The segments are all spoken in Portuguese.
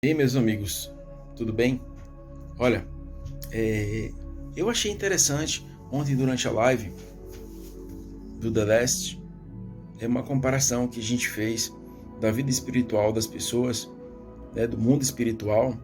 E aí, meus amigos, tudo bem? Olha, eu achei interessante ontem durante a live do The Last, uma comparação que a gente fez da vida espiritual das pessoas, né, do mundo espiritual,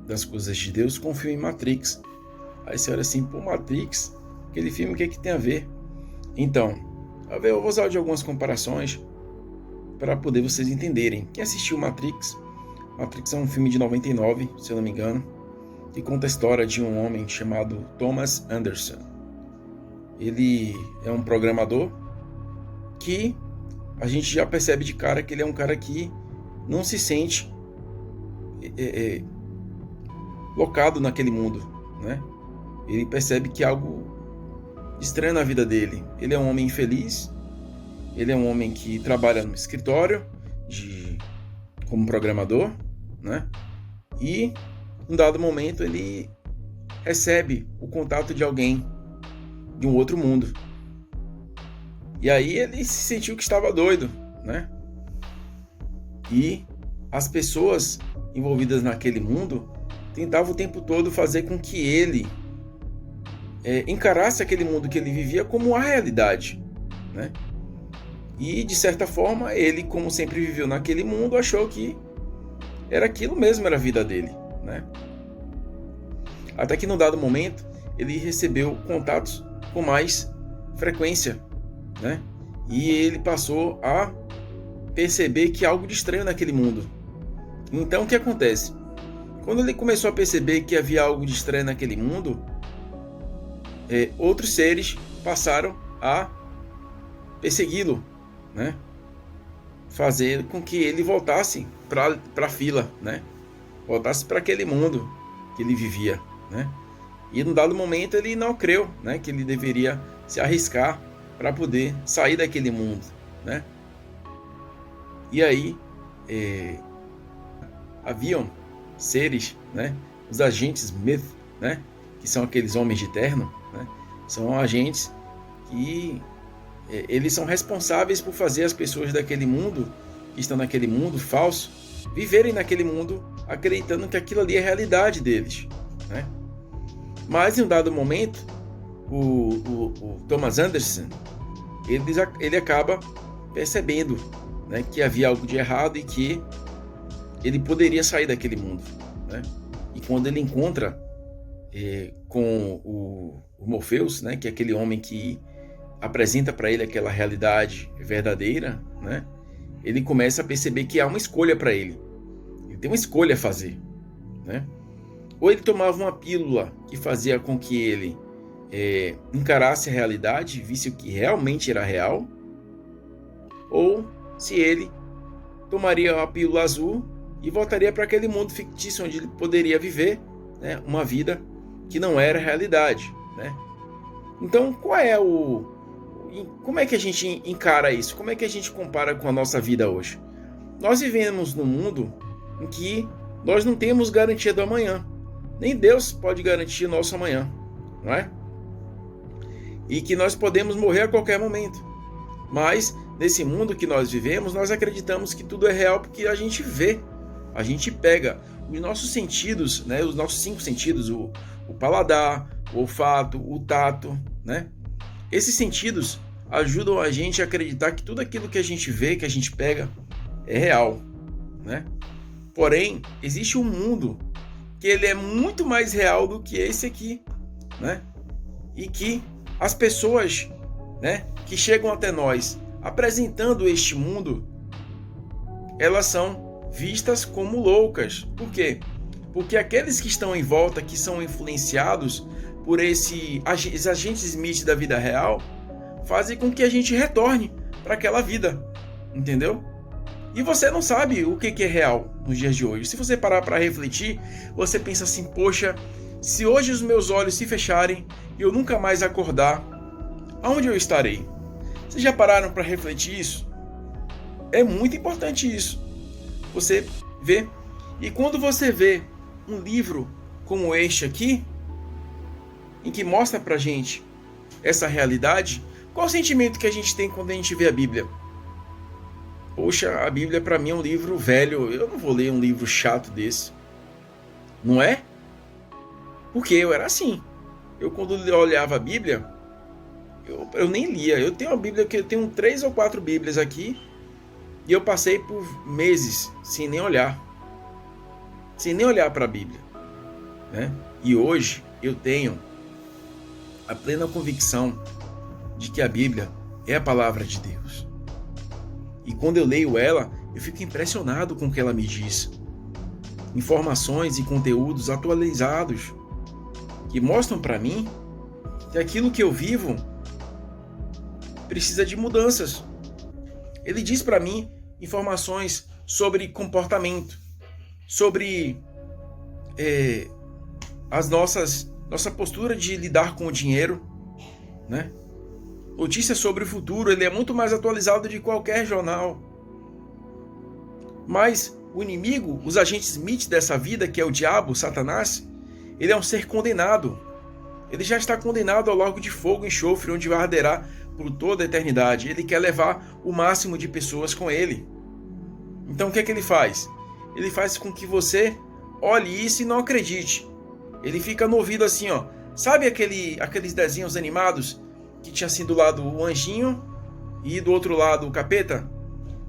das coisas de Deus, com o filme Matrix. Aí você olha assim, pô, Matrix, aquele filme, o que é que tem a ver? Então, eu vou usar de algumas comparações para poder vocês entenderem. Quem assistiu Matrix é um filme de 99, se eu não me engano, que conta a história de um homem chamado Thomas Anderson. Ele é um programador que a gente já percebe de cara que ele é um cara que não se sente locado naquele mundo, né? Ele percebe que algo estranho na vida dele. Ele é um homem infeliz, ele é um homem que trabalha no escritório como programador, né? E em dado momento ele recebe o contato de alguém de um outro mundo. E aí ele se sentiu que estava doido, né? E as pessoas envolvidas naquele mundo tentavam o tempo todo fazer com que ele encarasse aquele mundo que ele vivia como a realidade, né? E de certa forma ele, como sempre viveu naquele mundo, achou que era aquilo mesmo, era a vida dele, né? Até que num dado momento ele recebeu contatos com mais frequência, né? E ele passou a perceber que algo de estranho naquele mundo. Então o que acontece? Quando ele começou a perceber que havia algo de estranho naquele mundo, outros seres passaram a persegui-lo, né? Fazer com que ele voltasse para a fila, né? Voltasse para aquele mundo que ele vivia, né? E num dado momento ele não creu, né, que ele deveria se arriscar para poder sair daquele mundo, né? E aí haviam seres, né, os agentes Smith, né, que são aqueles homens de terno, né? São agentes que eles são responsáveis por fazer as pessoas daquele mundo, que estão naquele mundo falso, viverem naquele mundo acreditando que aquilo ali é a realidade deles, né? Mas em um dado momento, o Thomas Anderson, ele acaba percebendo, né, que havia algo de errado e que ele poderia sair daquele mundo, né? E quando ele encontra com o Morpheus, né, que é aquele homem que apresenta para ele aquela realidade verdadeira, né? Ele começa a perceber que há uma escolha para ele. Ele tem uma escolha a fazer, né? Ou ele tomava uma pílula que fazia com que ele encarasse a realidade, visse o que realmente era real, ou se ele tomaria a pílula azul e voltaria para aquele mundo fictício onde ele poderia viver, né, uma vida que não era realidade, né? Então, como é que a gente encara isso? Como é que a gente compara com a nossa vida hoje? Nós vivemos num mundo em que nós não temos garantia do amanhã. Nem Deus pode garantir o nosso amanhã, não é? E que nós podemos morrer a qualquer momento. Mas, nesse mundo que nós vivemos, nós acreditamos que tudo é real porque a gente vê, a gente pega os nossos sentidos, né? Os nossos 5 sentidos, o paladar, o olfato, o tato, né? Esses sentidos ajudam a gente a acreditar que tudo aquilo que a gente vê, que a gente pega, é real, né? Porém, existe um mundo que ele é muito mais real do que esse aqui, né? E que as pessoas, né, que chegam até nós apresentando este mundo, elas são vistas como loucas. Por quê? Porque aqueles que estão em volta, que são influenciados por esses agentes Smith da vida real, fazem com que a gente retorne para aquela vida, entendeu? E você não sabe o que é real nos dias de hoje. Se você parar para refletir, você pensa assim, poxa, se hoje os meus olhos se fecharem e eu nunca mais acordar, aonde eu estarei? Vocês já pararam para refletir isso? É muito importante isso. Você vê. E quando você vê um livro como este aqui, em que mostra pra gente essa realidade, qual o sentimento que a gente tem quando a gente vê a Bíblia? Poxa, a Bíblia para mim é um livro velho, eu não vou ler um livro chato desse. Não é? Porque eu era assim. Eu quando olhava a Bíblia, eu nem lia. Eu tenho uma Bíblia que eu tenho 3 ou 4 Bíblias aqui e eu passei por meses sem nem olhar. Sem nem olhar para a Bíblia, né? E hoje eu tenho a plena convicção de que a Bíblia é a palavra de Deus. E quando eu leio ela, eu fico impressionado com o que ela me diz. Informações e conteúdos atualizados que mostram para mim que aquilo que eu vivo precisa de mudanças. Ele diz para mim informações sobre comportamento, sobre nossa postura de lidar com o dinheiro, né? Notícias sobre o futuro, ele é muito mais atualizado de qualquer jornal. Mas o inimigo, os agentes Smith dessa vida, que é o diabo, Satanás, ele é um ser condenado. Ele já está condenado ao lago de fogo e enxofre, onde vai arderá por toda a eternidade. Ele quer levar o máximo de pessoas com ele. Então o que é que ele faz? Ele faz com que você olhe isso e não acredite. Ele fica no ouvido assim, ó. Sabe aqueles desenhos animados que tinha assim do lado o anjinho e do outro lado o capeta?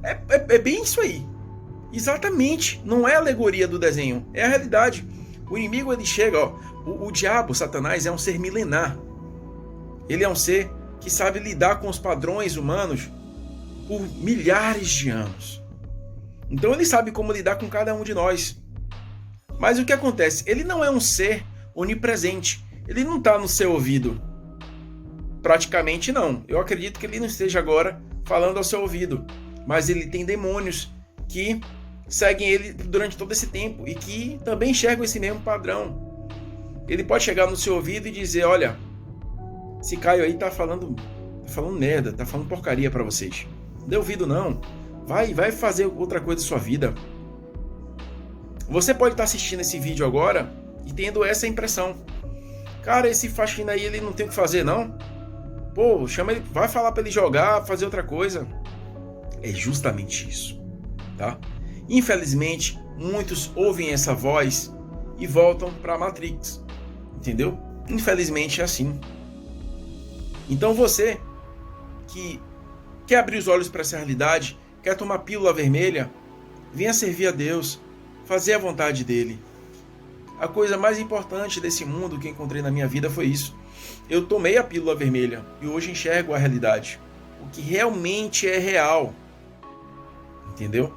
É bem isso aí. Exatamente. Não é alegoria do desenho, é a realidade. O inimigo, ele chega, ó. O diabo, Satanás, é um ser milenar. Ele é um ser que sabe lidar com os padrões humanos por milhares de anos. Então ele sabe como lidar com cada um de nós. Mas o que acontece? Ele não é um ser onipresente. Ele não está no seu ouvido. Praticamente não. Eu acredito que ele não esteja agora falando ao seu ouvido. Mas ele tem demônios que seguem ele durante todo esse tempo e que também enxergam esse mesmo padrão. Ele pode chegar no seu ouvido e dizer: olha, esse Caio aí tá falando merda, tá falando porcaria para vocês. Não dê ouvido não. Vai fazer outra coisa da sua vida. Você pode estar assistindo esse vídeo agora e tendo essa impressão. Cara, esse faxina aí, ele não tem o que fazer, não? Pô, chama ele, vai falar para ele jogar, fazer outra coisa. É justamente isso, tá? Infelizmente, muitos ouvem essa voz e voltam para a Matrix, entendeu? Infelizmente é assim. Então você que quer abrir os olhos para essa realidade, quer tomar pílula vermelha, venha servir a Deus, fazer a vontade dele. A coisa mais importante desse mundo que encontrei na minha vida foi isso. Eu tomei a pílula vermelha e hoje enxergo a realidade. O que realmente é real. Entendeu?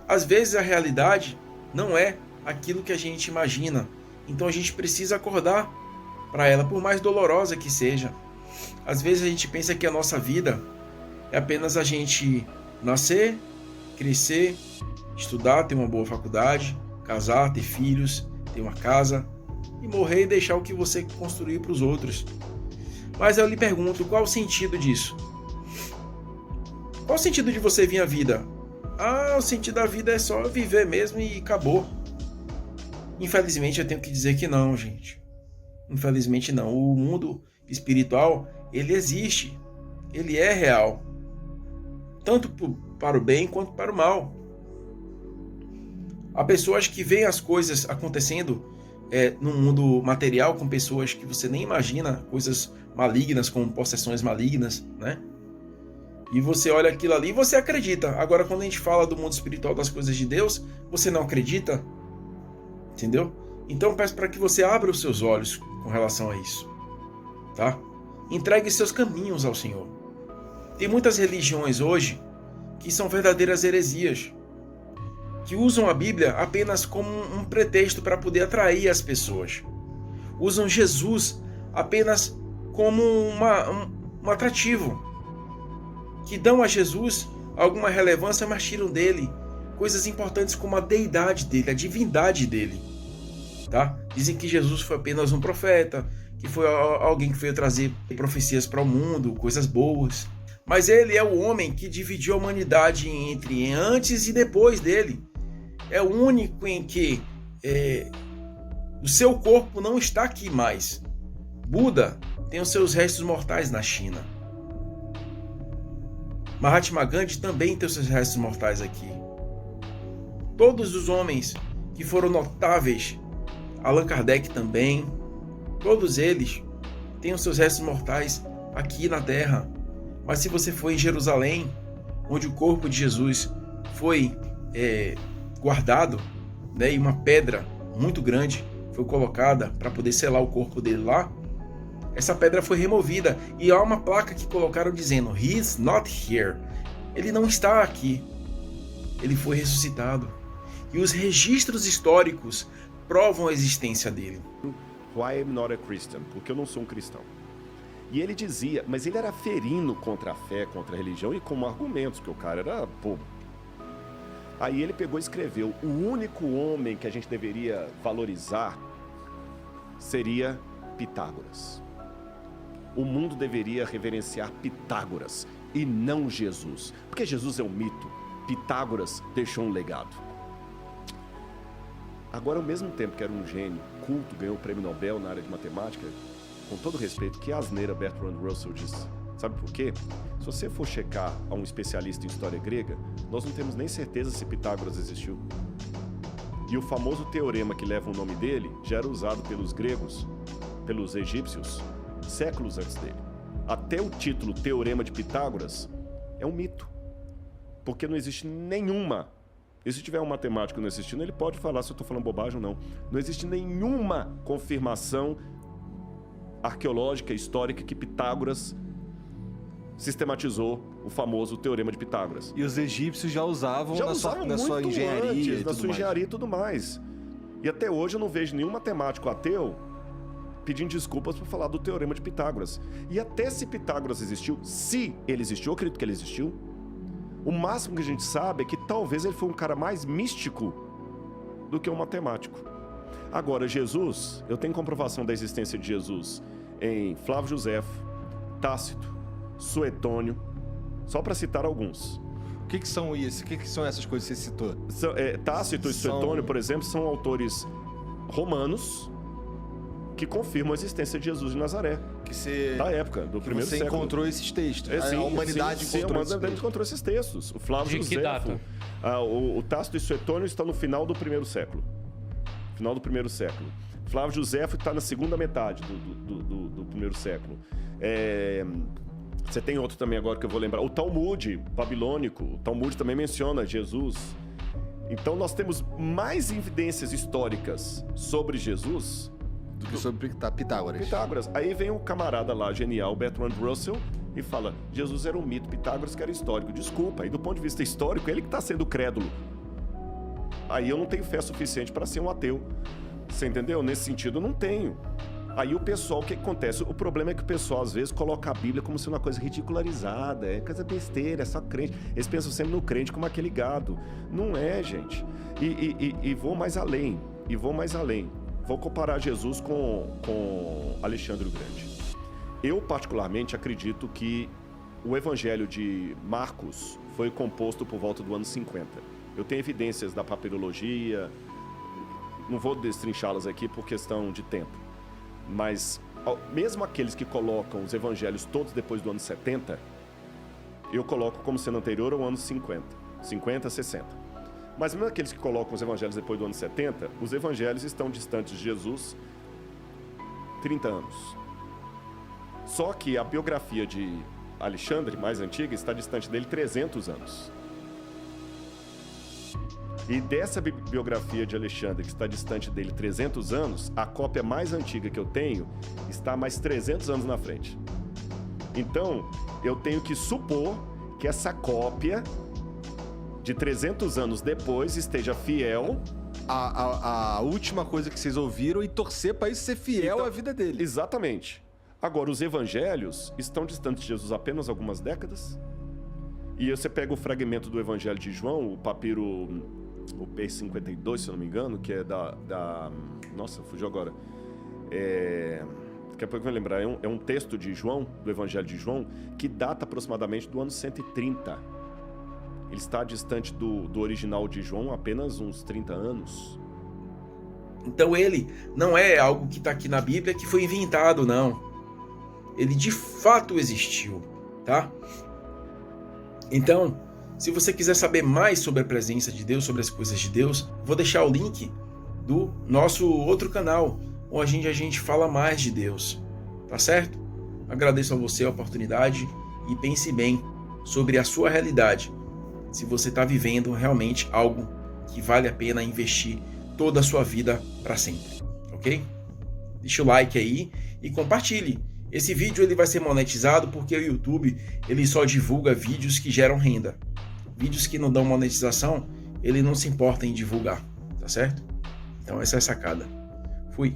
Às vezes a realidade não é aquilo que a gente imagina. Então a gente precisa acordar para ela, por mais dolorosa que seja. Às vezes a gente pensa que a nossa vida é apenas a gente nascer, crescer, estudar, ter uma boa faculdade, casar, ter filhos, ter uma casa e morrer e deixar o que você construiu para os outros. Mas eu lhe pergunto, qual o sentido disso? Qual o sentido de você vir à vida? O sentido da vida é só viver mesmo e acabou. Infelizmente eu tenho que dizer que não, gente. Infelizmente não. O mundo espiritual, ele existe. Ele é real. Tanto para o bem quanto para o mal. Há pessoas que veem as coisas acontecendo no mundo material com pessoas que você nem imagina, coisas malignas, como possessões malignas, né? E você olha aquilo ali e você acredita. Agora, quando a gente fala do mundo espiritual, das coisas de Deus, você não acredita? Entendeu? Então eu peço para que você abra os seus olhos com relação a isso, tá? Entregue seus caminhos ao Senhor. Tem muitas religiões hoje que são verdadeiras heresias, que usam a Bíblia apenas como um pretexto para poder atrair as pessoas. Usam Jesus apenas como um atrativo, que dão a Jesus alguma relevância, mas tiram dele coisas importantes como a deidade dele, a divindade dele. Tá? Dizem que Jesus foi apenas um profeta, que foi alguém que veio trazer profecias para o mundo, coisas boas. Mas ele é o homem que dividiu a humanidade entre antes e depois dele. É o único em que o seu corpo não está aqui mais. Buda tem os seus restos mortais na China. Mahatma Gandhi também tem os seus restos mortais aqui. Todos os homens que foram notáveis, Allan Kardec também, todos eles têm os seus restos mortais aqui na Terra. Mas se você for em Jerusalém, onde o corpo de Jesus foi guardado, né, e uma pedra muito grande foi colocada para poder selar o corpo dele lá, essa pedra foi removida e há uma placa que colocaram dizendo "He's not here". Ele não está aqui. Ele foi ressuscitado. E os registros históricos provam a existência dele. Why I'm not a Christian? Porque eu não sou um cristão. E ele dizia, mas ele era ferino contra a fé, contra a religião e com argumentos, porque o cara era bobo. Aí ele pegou e escreveu: o único homem que a gente deveria valorizar seria Pitágoras. O mundo deveria reverenciar Pitágoras e não Jesus. Porque Jesus é um mito. Pitágoras deixou um legado. Agora, ao mesmo tempo que era um gênio, culto, ganhou o prêmio Nobel na área de matemática, com todo respeito, que asneira Bertrand Russell disse. Sabe por quê? Se você for checar a um especialista em história grega, nós não temos nem certeza se Pitágoras existiu. E o famoso teorema que leva o nome dele já era usado pelos gregos, pelos egípcios, séculos antes dele. Até o título Teorema de Pitágoras é um mito. Porque não existe nenhuma. E se tiver um matemático não assistindo, ele pode falar se eu estou falando bobagem ou não. Não existe nenhuma confirmação arqueológica, histórica, que Pitágoras sistematizou o famoso Teorema de Pitágoras. E os egípcios já usavam na sua engenharia e tudo mais. E até hoje eu não vejo nenhum matemático ateu pedindo desculpas por falar do Teorema de Pitágoras. E até se Pitágoras existiu, se ele existiu, eu acredito que ele existiu, o máximo que a gente sabe é que talvez ele foi um cara mais místico do que um matemático. Agora, Jesus, eu tenho comprovação da existência de Jesus em Flávio Josefo, Tácito, Suetônio, só para citar alguns. O que são isso? O que são essas coisas que você citou? Tácito e Suetônio, por exemplo, são autores romanos que confirmam a existência de Jesus de Nazaré. Da época, do primeiro século. Você encontrou esses textos. Sim, a humanidade encontrou esses textos. O Flávio Josefo, o Tácito e Suetônio estão no final do primeiro século. Flávio Josefo está na segunda metade do primeiro século. Você tem outro também agora que eu vou lembrar. O Talmud babilônico. O Talmud também menciona Jesus. Então nós temos mais evidências históricas sobre Jesus do que sobre Pitágoras. Aí vem um camarada lá, genial, Bertrand Russell, e fala: Jesus era um mito, Pitágoras que era histórico. Desculpa, aí do ponto de vista histórico, ele que está sendo crédulo. Aí eu não tenho fé suficiente para ser um ateu. Você entendeu? Nesse sentido, eu não tenho. Aí o pessoal, o que acontece? O problema é que o pessoal, às vezes, coloca a Bíblia como se uma coisa ridicularizada, é coisa besteira, é só crente. Eles pensam sempre no crente como aquele gado. Não é, gente. E vou mais além. Vou comparar Jesus com Alexandre o Grande. Eu, particularmente, acredito que o Evangelho de Marcos foi composto por volta do ano 50. Eu tenho evidências da papirologia, não vou destrinchá-las aqui por questão de tempo, mas mesmo aqueles que colocam os evangelhos todos depois do ano 70, eu coloco como sendo anterior ao ano 50, 60. Mas mesmo aqueles que colocam os evangelhos depois do ano 70, os evangelhos estão distantes de Jesus 30 anos. Só que a biografia de Alexandre, mais antiga, está distante dele 300 anos. E dessa biografia de Alexandre, que está distante dele 300 anos, a cópia mais antiga que eu tenho está mais 300 anos na frente. Então, eu tenho que supor que essa cópia de 300 anos depois esteja fiel a última coisa que vocês ouviram e torcer para isso ser fiel à vida dele. Exatamente. Agora, os evangelhos estão distantes de Jesus apenas algumas décadas. E você pega o fragmento do Evangelho de João, o papiro, o P52, se eu não me engano, que é nossa, fugiu agora. Daqui a pouco eu vou lembrar. É um texto de João, do Evangelho de João, que data aproximadamente do ano 130. Ele está distante do original de João apenas uns 30 anos. Então ele não é algo que está aqui na Bíblia que foi inventado, não. Ele de fato existiu, tá? Então, se você quiser saber mais sobre a presença de Deus, sobre as coisas de Deus, vou deixar o link do nosso outro canal, onde a gente fala mais de Deus, tá certo? Agradeço a você a oportunidade e pense bem sobre a sua realidade, se você está vivendo realmente algo que vale a pena investir toda a sua vida para sempre, ok? Deixa o like aí e compartilhe. Esse vídeo ele vai ser monetizado porque o YouTube ele só divulga vídeos que geram renda. Vídeos que não dão monetização, ele não se importa em divulgar, tá certo? Então essa é a sacada. Fui.